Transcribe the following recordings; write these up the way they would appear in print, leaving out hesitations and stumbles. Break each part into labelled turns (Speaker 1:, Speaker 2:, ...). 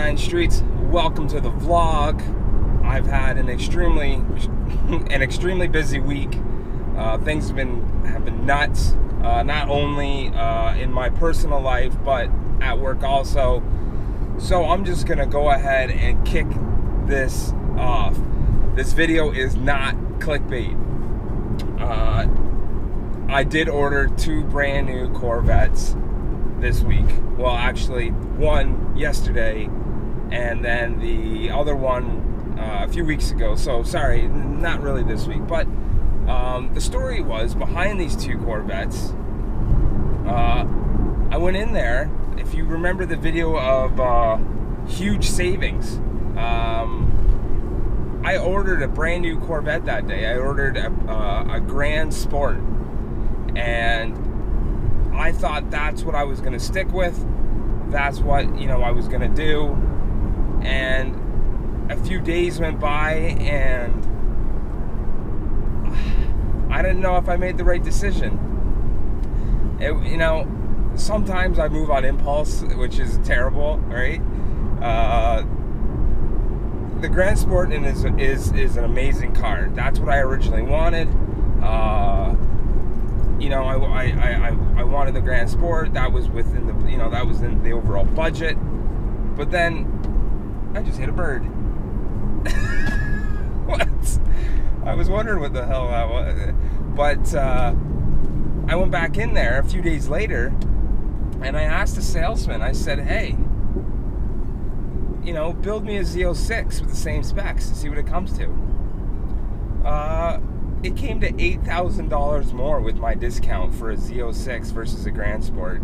Speaker 1: 9 Streets. Welcome to the vlog. I've had an extremely busy week. Things have been nuts, not only in my personal life but at work also. So I'm just gonna go ahead and kick this off. This video is not clickbait. I did order 2 brand new Corvettes this week. Well, actually, one yesterday, and then the other one a few weeks ago. So sorry, not really this week. But the story was behind these 2 Corvettes. I went in there. If you remember the video of huge savings, I ordered a brand new Corvette that day. I ordered a Grand Sport, and I thought that's what I was going to stick with. That's what, I was going to do. And a few days went by, and I didn't know if I made the right decision. Sometimes I move on impulse, which is terrible, right? The Grand Sport is an amazing car. That's what I originally wanted. I wanted the Grand Sport. That was within that was in the overall budget. But then I just hit a bird. What? I was wondering what the hell that was. But I went back in there a few days later, and I asked the salesman. I said, "Hey, build me a Z06 with the same specs and see what it comes to." It came to $8,000 more with my discount for a Z06 versus a Grand Sport.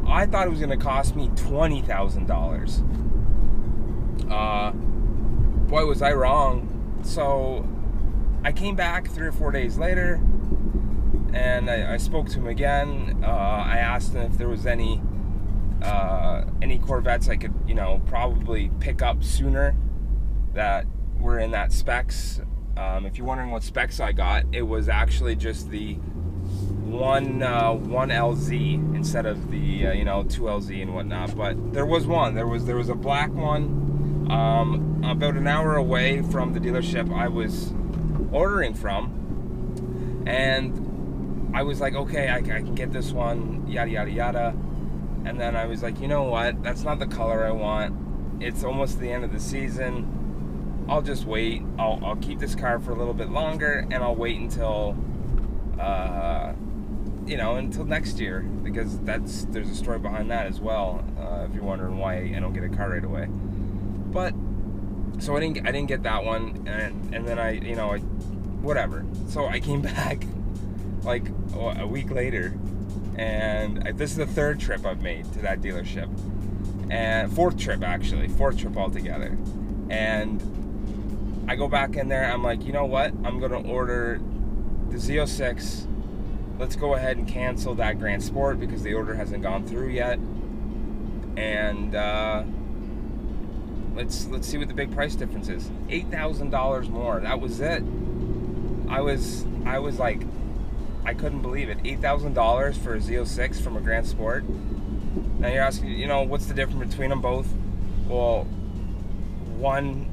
Speaker 1: I thought it was going to cost me $20,000. Boy, was I wrong. So I came back 3 or 4 days later, and I spoke to him again. I asked him if there was any Corvettes I could, probably pick up sooner that were in that specs. If you're wondering what specs I got, it was actually just the one LZ instead of the 2LZ and whatnot. But there was one. There was a black one about an hour away from the dealership I was ordering from, and I was like, okay, I can get this one, yada yada yada. And then I was like, you know what? That's not the color I want. It's almost the end of the season. I'll just wait. I'll keep this car for a little bit longer, and I'll wait until until next year, because there's a story behind that as well. If you're wondering why I don't get a car right away. But so I didn't get that one, and then I whatever. So I came back like a week later, and this is the 3rd trip I've made to that dealership, and 4th trip altogether. And I go back in there, I'm like, you know what? I'm going to order the Z06. Let's go ahead and cancel that Grand Sport because the order hasn't gone through yet. And let's see what the big price difference is. $8,000 more. That was it. I was like, I couldn't believe it. $8,000 for a Z06 from a Grand Sport. Now you're asking, what's the difference between them both? Well, one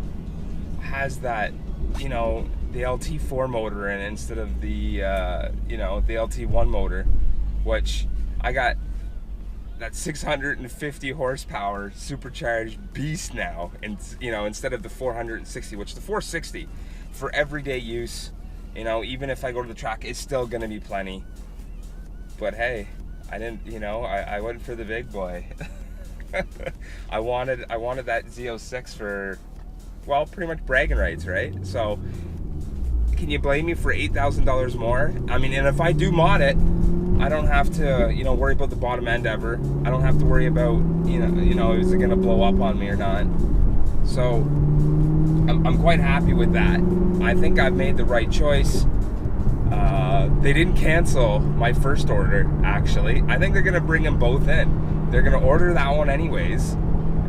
Speaker 1: has that, the LT4 motor in it instead of the, the LT1 motor, which I got that 650 horsepower supercharged beast now, and instead of the 460, which the 460 for everyday use, even if I go to the track, it's still gonna be plenty. But hey, I didn't, I went for the big boy. I wanted that Z06 for, well, pretty much bragging rights, right? So can you blame me for $8,000 more? I mean, and if I do mod it, I don't have to, worry about the bottom end ever. I don't have to worry about, is it gonna blow up on me or not? So I'm quite happy with that. I think I've made the right choice. They didn't cancel my first order, actually. I think they're gonna bring them both in. They're gonna order that one anyways,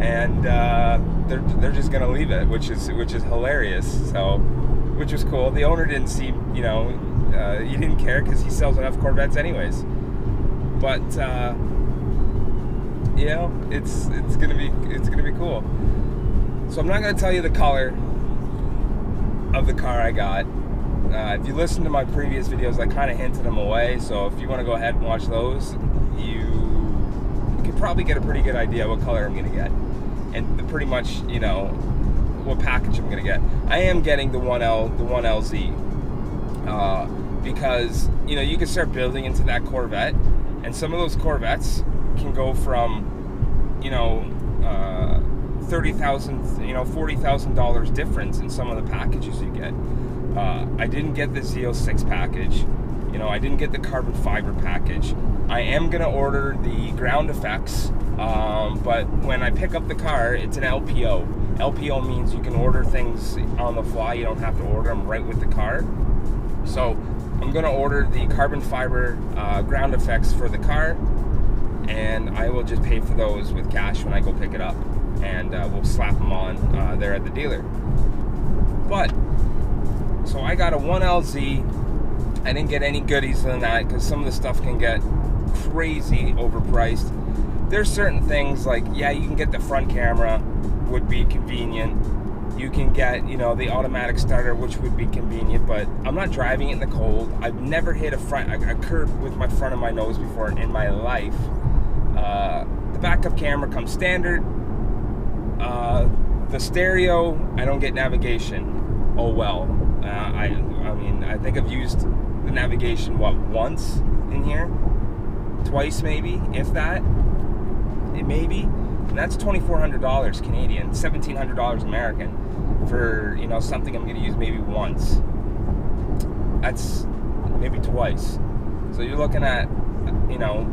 Speaker 1: and they're just gonna leave it, which is hilarious. So, which was cool. The owner didn't seem, he didn't care because he sells enough Corvettes anyways. But it's gonna be cool. So I'm not going to tell you the color of the car I got. If you listen to my previous videos, I kind of hinted them away. So if you want to go ahead and watch those, you could probably get a pretty good idea what color I'm going to get. And pretty much, you know, what package I'm going to get. I am getting the 1LZ. Because, you know, you can start building into that Corvette. And some of those Corvettes can go from, you know, $30,000, you know, $40,000 difference in some of the packages you get. I didn't get the Z06 package. You know, I didn't get the carbon fiber package. I am gonna order the ground effects, but when I pick up the car, it's an LPO. LPO means you can order things on the fly. You don't have to order them right with the car. So I'm gonna order the carbon fiber ground effects for the car, and I will just pay for those with cash when I go pick it up, and we'll slap them on there at the dealer. But so I got a 1LZ. I didn't get any goodies than that because some of the stuff can get crazy overpriced. There's certain things like, yeah, you can get the front camera, would be convenient. You can get, you know, the automatic starter, which would be convenient, but I'm not driving it in the cold. I've never hit a curb with my front of my nose before in my life. The backup camera comes standard. The stereo, I don't get navigation. Oh well. I mean, I think I've used the navigation, what, once in here? Twice maybe, if that. Maybe. And that's $2,400 Canadian, $1,700 American for, you know, something I'm going to use maybe once. That's maybe twice. So you're looking at, you know,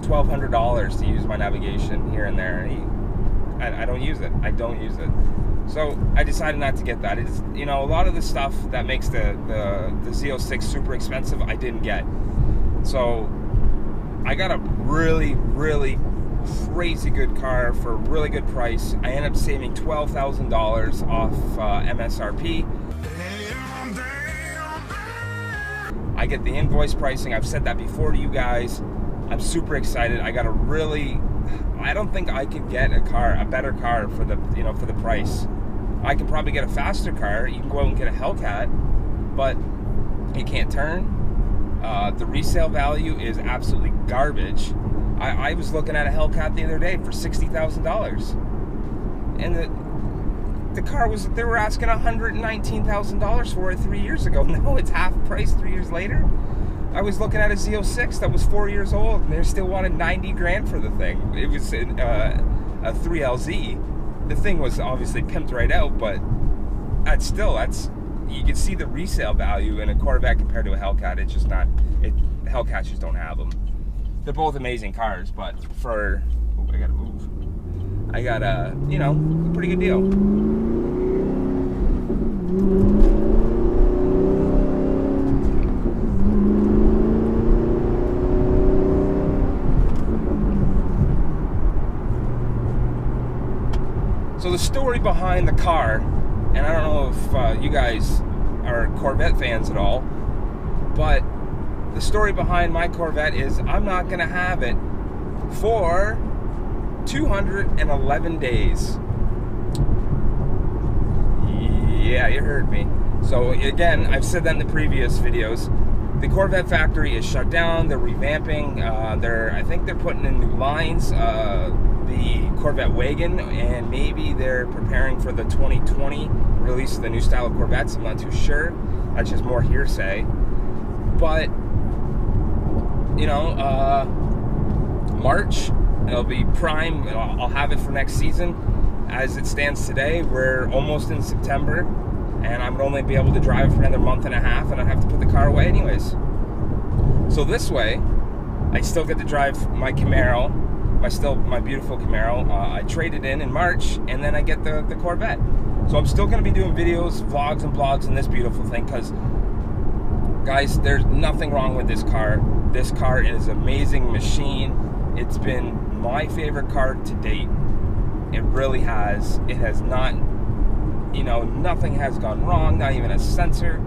Speaker 1: $1,200 to use my navigation here and there. I don't use it. I don't use it. So I decided not to get that. It's, you know, a lot of the stuff that makes the Z06 super expensive, I didn't get. So I got a really, really crazy good car for a really good price. I ended up saving $12,000 off MSRP. I get the invoice pricing. I've said that before to you guys. I'm super excited. I got a really, I don't think I could get a better car for the, you know, for the price. I can probably get a faster car. You can go out and get a Hellcat, but you can't turn. The resale value is absolutely garbage. I was looking at a Hellcat the other day for $60,000, and the car was, they were asking $119,000 for it 3 years ago. Now it's half price 3 years later. I was looking at a Z06 that was 4 years old, and they still wanted 90 grand for the thing. It was a 3LZ. The thing was obviously pimped right out, but that's you can see the resale value in a Corvette compared to a Hellcat. It's just not, Hellcats just don't have them. They're both amazing cars, but for, oh, I gotta move. I got a, you know, a pretty good deal. So the story behind the car, and I don't know if you guys are Corvette fans at all, but the story behind my Corvette is I'm not going to have it for 211 days. Yeah, you heard me. So again, I've said that in the previous videos. The Corvette factory is shut down. They're revamping. I think they're putting in new lines. The Corvette wagon, and maybe they're preparing for the 2020 release of the new style of Corvettes. I'm not too sure. That's just more hearsay. But, you know, March, it'll be prime. I'll have it for next season. As it stands today, we're almost in September, and I'm going to only be able to drive for another month and a half, and I have to put the car away anyways. So this way, I still get to drive my Camaro, my beautiful Camaro. I traded in March, and then I get the Corvette. So I'm still going to be doing videos, vlogs, and blogs on this beautiful thing, because, guys, there's nothing wrong with this car. This car is an amazing machine. It's been my favorite car to date. It really has. It has not, you know, nothing has gone wrong, not even a sensor.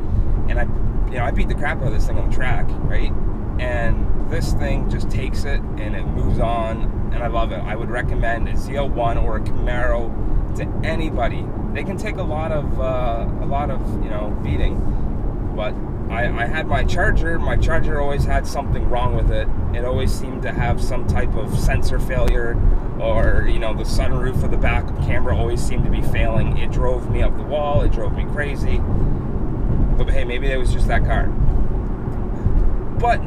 Speaker 1: And I beat the crap out of this thing on the track, right? And this thing just takes it and it moves on, and I love it. I would recommend a Z01 or a Camaro to anybody. They can take a lot of you know, beating, but I had my charger. My charger always had something wrong with it. It always seemed to have some type of sensor failure, or, you know, the sunroof of the back camera always seemed to be failing. It drove me up the wall. It drove me crazy. But hey, maybe it was just that car. But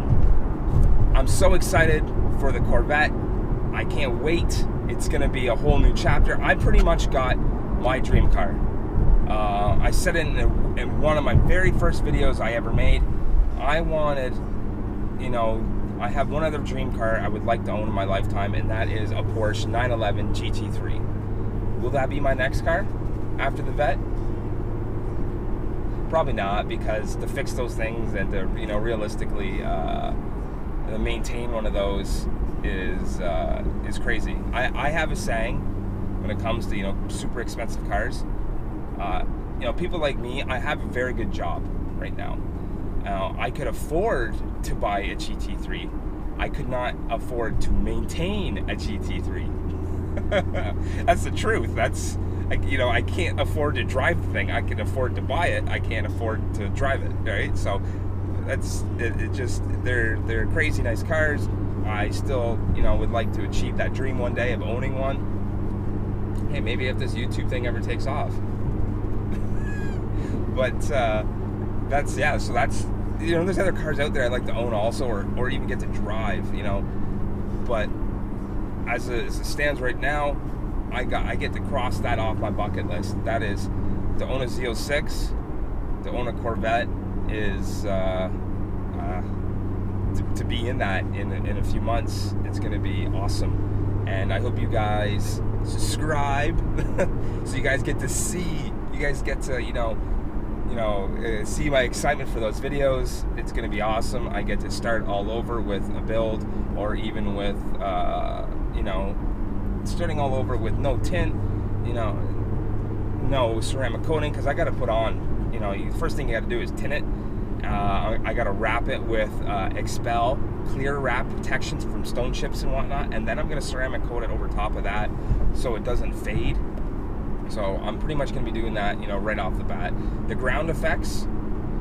Speaker 1: I'm so excited for the Corvette. I can't wait. It's gonna be a whole new chapter. I pretty much got my dream car. I said it in one of my very first videos I ever made. I wanted, you know, I have one other dream car I would like to own in my lifetime, and that is a Porsche 911 GT3. Will that be my next car after the Vette? Probably not, because to fix those things and to, you know, realistically to maintain one of those is crazy. I have a saying when it comes to, you know, super expensive cars. You know, people like me, I have a very good job right now. I could afford to buy a GT3. I could not afford to maintain a GT3. That's the truth. That's, you know, I can't afford to drive the thing. I can afford to buy it. I can't afford to drive it, right? So that's it. Just they're crazy nice cars. I still, you know, would like to achieve that dream one day of owning one. Hey, maybe if this YouTube thing ever takes off. But that's, yeah, so that's, you know, there's other cars out there I'd like to own also, or even get to drive, you know. But as it stands right now, I get to cross that off my bucket list. That is, to own a Z06, to own a Corvette is to be in that in a few months. It's going to be awesome, and I hope you guys subscribe so you guys get to see, you guys get to, see my excitement for those videos. It's going to be awesome. I get to start all over with a build, or even with starting all over with no tint, no ceramic coating, because I got to put on, the first thing you got to do is tint it. I got to wrap it with Expel clear wrap protections from stone chips and whatnot, and then I'm going to ceramic coat it over top of that so it doesn't fade. So I'm pretty much going to be doing that, right off the bat. The ground effects,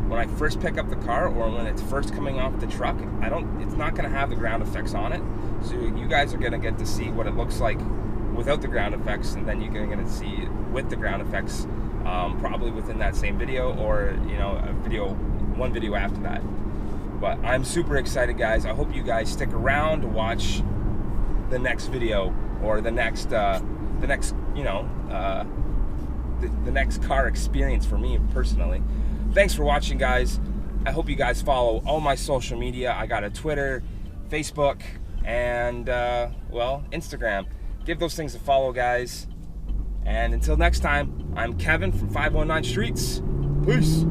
Speaker 1: when I first pick up the car or when it's first coming off the truck, it's not going to have the ground effects on it. So you guys are going to get to see what it looks like without the ground effects, and then you're going to see it with the ground effects, probably within that same video, or one video after that. But I'm super excited, guys. I hope you guys stick around to watch the next video, or the next car experience for me personally. Thanks for watching, guys. I hope you guys follow all my social media. I got a Twitter, Facebook, and Instagram. Give those things a follow, guys. And until next time, I'm Kevin from 519 Streets. Peace.